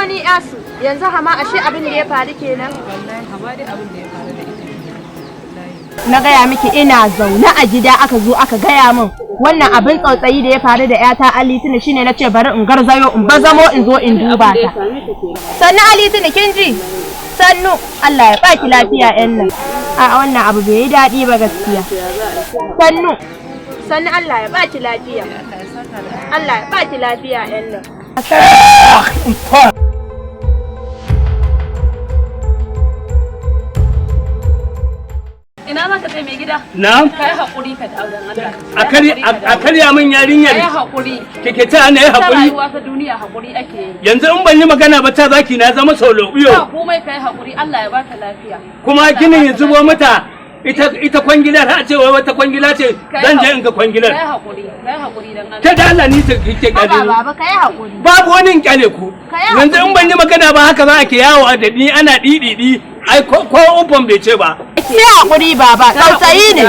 ni yasu yanzu hama ashe abin da ya faru kenan. Wallahi hama dai abin da ya faru da ita. Na gaya miki ina zaune a gida aka zo aka gaya min wannan abin tsautsayi da ya faru da yata Alituna shine nace bari in garzayo in bazamo in zo in duba ta. Sannu Alituna kin ji? Sannu Allah ya baki lafiya yan nan. A wannan abu bai yi daɗi ba gaskiya. Sannu Allah ya baki lafiya. Allah ya baki lafiya yan nan. Ina za ka je mai gida? Na'am. Kai hakuri ka da auren Allah. A karya min yarinyar. Kai hakuri. Kike ta ne hakuri. Rayuwa ta duniya hakuri ake yi. Yanzu in ban yi magana ba ta zaki na zama solobiyo. Ba komai kai hakuri Allah ya baka lafiya. Kuma ginin ya zubo mata ita kwangilar ha ce wai wata kwangila ce zan je in ga kwangilar. Kai hakuri dan Allah. Ta da Allah ni ke kade. Baba kai hakuri. Babu wani in kyale ku. Yanzu in ban yi magana ba haka za a ke yawo da ni ana dididi. Ai ko ufan bai ce ba. Sai hakuri baba, tsautsayi ne.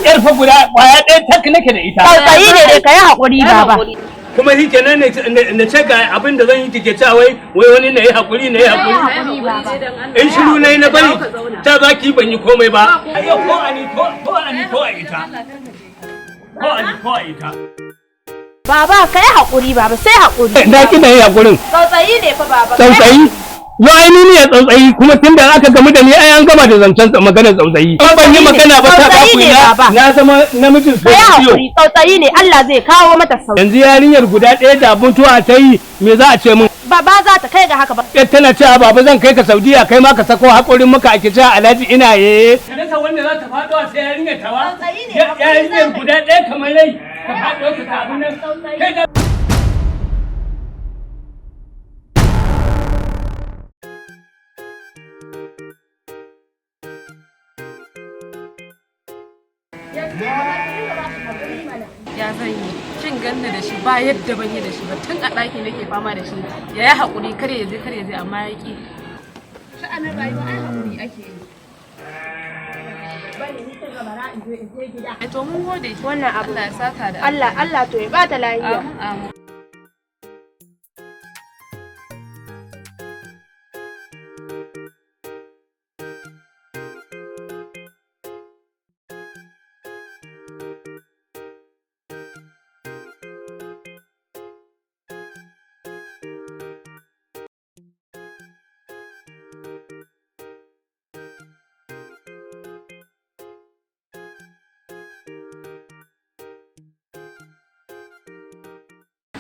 Yar fa guda kwaya ɗaya tak nake da ita. Tsautsayi ne da kai hakuri baba. Kuma shi kenan ne ce ga abin da zan yi kike cewa wai wani ne ya hakuri ne ya hakuri. In shiru ne na bari ta za ki ban yi komai ba. Ko a ita. Baba kai hakuri baba sai hakuri. Da kina yi hakurin. Tsautsayi ne fa baba. Tsautsayi? Yo ai ni ne tsautsayi kuma tunda aka gamu da ni ai an gama da zancen magana tsautsayi. Ban yi magana ba ta baku na zama namijin soyayyo. Tsautsayi ne Allah zai kawo mata sauki. Yanzu yarinyar guda ɗaya da mutuwa ta yi me za a ce mun? Ba za ta kai ga haka ba. Tana cewa baba zan kai ka Saudiya kai ma ka sako haƙorin maka ake cewa Alhaji ina ye. Nasa wanda za ta faɗo a sai yarinyar tawa. Yarinyar guda ɗaya kamar rai ka faɗo ka abin nan. Ya zan yi kin ganna da shi ba yadda ban yi da shi ba tun a ɗaki nake fama da shi ya yi haƙuri kar ya je amma ya ƙi. Sha'anin rayuwa ai haƙuri ake yi. To mun gode wannan abu Allah ya saka da Allah to ya bata lafiya. Amin.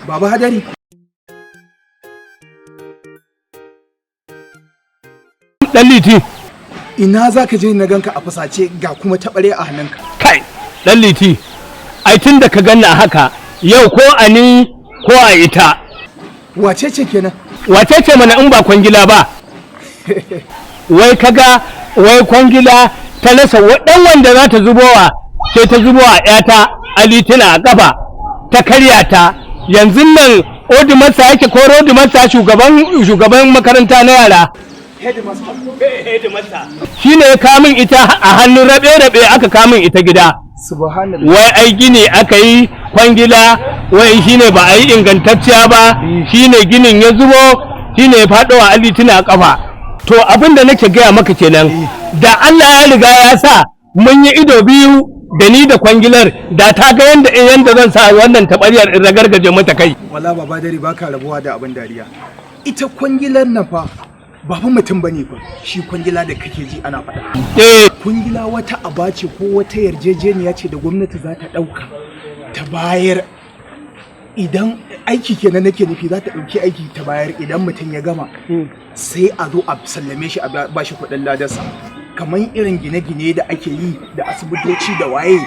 Baba Hadari. Dan Liti. Ina za ka je na ganka a fusace ga kuma taɓare a hannunka. Kai, Dan Liti. Ai tun da ka ganna haka yau ko a ni ko a ita. Wace ce kenan? Wace ce mana in ba kwangila ba? Wai kaga wai kwangila ta rasa dan wanda za ta zubowa sai ta zubowa ƴata Alituna a kafa ta karya ta. Yanzu nan odimarsa yake ko rodimarsa shugaban makaranta na yara. Headmaster. Shi ne ya kamun ita a hannun rabe-rabe aka kamun ita gida. Subhanallah. Wai ai gini aka yi kwangila wai shi ne ba a yi ingantacciya ba shi ne ginin ya zubo shi ne ya faɗo a Alituna a ƙafa. To abin da nake gaya maka kenan da Allah ya riga ya sa mun yi ido biyu da ni da kwangilar da ta ga yanda zan sa wannan tabariyar in ragargaje mata kai. Wala baba dare baka rabuwa da abin dariya. Ita kwangilar nan fa ba fa mutum bane fa shi kwangila da kake ji ana faɗa. Kwangila wata aba ce ko wata yarjejeniya ce da gwamnati za ta ɗauka ta bayar idan aiki kenan nake nufi za ta ɗauki aiki ta bayar idan mutum ya gama sai a zo a sallame shi a bashi kuɗin ladarsa. Kamar irin gine-gine da ake yi da asibitoci da waye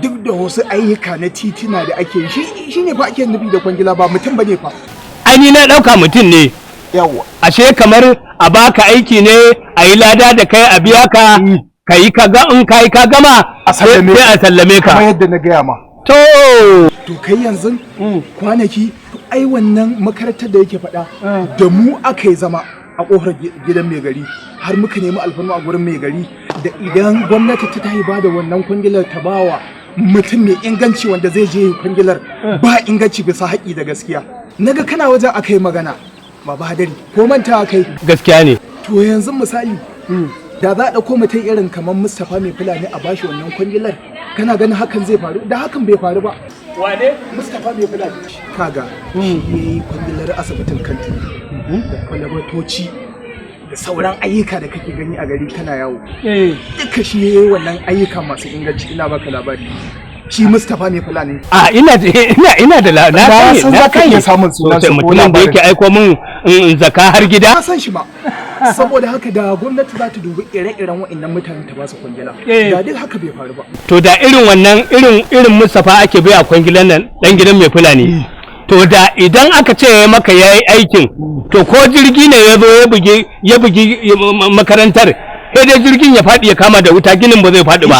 duk da wasu ayyuka na titina da ake yi shi ne fa ake nufi da kwangila ba mutum bane fa. Ai na ɗauka mutum ne. Yawwa. Ashe kamar a baka aiki ne a yi lada da kai a biya ka ka yi ka gama sai a sallame ka. Kamar yadda na gaya ma. To kai yanzu kwanaki ai wannan makarantar da yake faɗa da mu aka yi zama a ƙofar gidan mai gari har muka nemi alfarma a gurin mai gari da idan gwamnati ta tayi ba da wannan kwangilar ta bawa mutum mai inganci wanda zai je kwangilar ba inganci bisa haƙi da gaskiya naga kana wajen aka yi magana baba hadari ko manta kai gaskiya ne. to yanzu misali da za a ɗauko mutum irin kamar Mustapha mai fulani a bashi wannan kwangilar kana ganin hakan zai faru da hakan bai faru ba. Wane? Mustapha mai fulani kaga shi yayi kwangilar asibitin kanti da kwalabatoci da sauran ayyuka da kake gani a gari kana yawo duka shi yayi wannan ayyuka masu inganci ina baka labari shi Mustapha mai fulani ina da na san zaka iya samun sunan mutumin da yake aiko min zaka har gida na san shi ma saboda haka da gwamnati za ta dubi ire-iren waɗannan mutanen ta ba su kwangila da duk haka bai faru ba to da irin wannan irin Mustapha ake bai a kwangilan nan dan gidan mai fulani to da idan aka ce maka yayi aikin to ko jirgi ne ya bugi makarantar sai dai jirgin ya faɗi ya kama da wuta ginin ba zai faɗi ba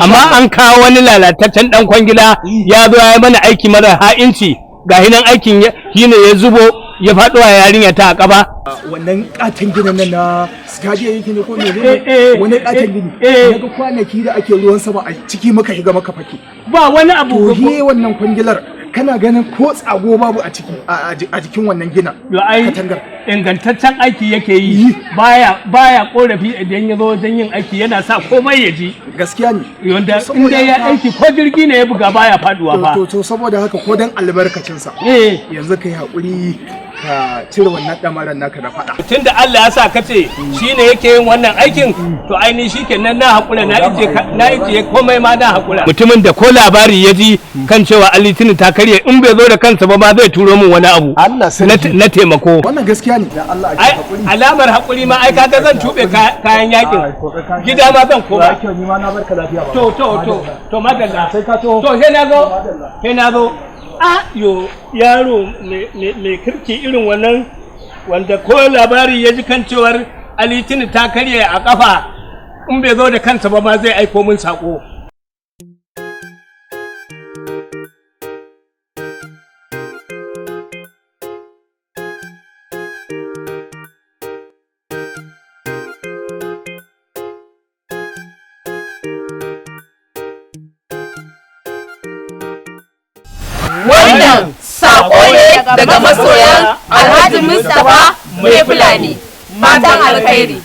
amma an kawo wani lalataccen dan kwangila ya zo ya mana aiki mara ha'inci ga hinan aikin shine ya zubo ya faɗo a yarinya ta a ƙaba. Wannan ƙaton ginin nan na stadiya yake ne ko ne wani ƙaton gini daga kwanaki da ake ruwan sama a ciki maka shiga maka fake ba wani abu to he wannan kwangilar kana ganin ko tsago babu a ciki a jikin wannan gina katangar ingantaccen aiki yake yi baya korafi idan ya zo wajen yin aiki yana sa komai ya ji gaskiya ne yanda inda ya aiki ko jirgi ne ya buga baya faduwa ba to saboda haka ko dan albarkacin sa yanzu kai hakuri ka cire wannan damaran naka da fada tunda Allah ya sa kace shine yake yin wannan aikin to ainihin shikenan na hakura na ije komai ma na hakura mutumin da ko labari ya ji kan cewa Alitini ta karye in bai zo da kansa ba ma zai turo min wani abu na taimako wannan gaskiya ne da Allah ai alamar hakuri ma ai kaga zan tube kayan yakin gida ma zan koma ni ma na barka lafiya ba to madalla sai ka to sai na zo yo yaro mai kirki irin wannan wanda ko labari ya ji kan cewar Alitini ta karye a kafa in bai zo da kansa ba ma zai aiko min sako Wannan saƙo ne daga masoyan Alhaji Mustapha mai Fulani. Matan alkhairi.